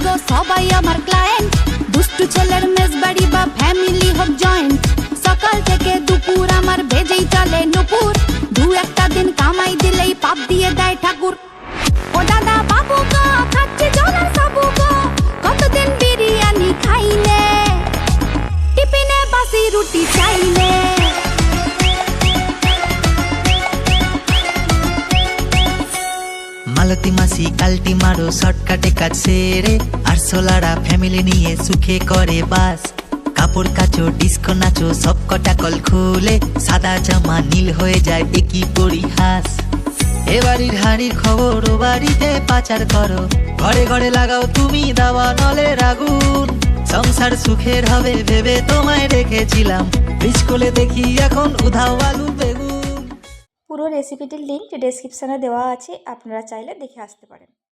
গো সবাই আমার ক্লায়েন্ট, দুষ্টু ছেলের মেজবাড়ি বা ফ্যামিলি হোক জয়েন্ট, সকাল থেকে দুপুর আমার ভেজেই চলে নুপুর, দু একটা দিন কামাই দিলেই পাপ দিয়ে দেয় ঠাকুর। ও দাদা বাবু গো খাচ্ছে জলার সাবু গো, কতদিন বিরিয়ানি খাইলে, টিফিনে বাসি রুটি চাইলে। মালতী মাসি কালটি মারো শর্টকাটে কাজ সেরে, আর সোলারা ফ্যামিলি নিয়ে সুখে করে বাস। কাপড় কাচো ডিস্কো নাচো সব কটা কল খুলে, সাদা জামা নীল হয়ে যায় একই পরিহাস। এ বাড়ির হাড়ির খবর ও বাড়িতে পাচার করো, ঘরে ঘরে লাগাও তুমি দাওয়া নলের আগুন। সংসার সুখের হবে ভেবে তোমায় রেখেছিলাম, স্কুলে দেখি এখন উধাও আলু বেগুন। পুরো রেসিপিটির লিঙ্ক ডেসক্রিপশানে দেওয়া আছে, আপনারা চাইলে দেখে আসতে পারেন।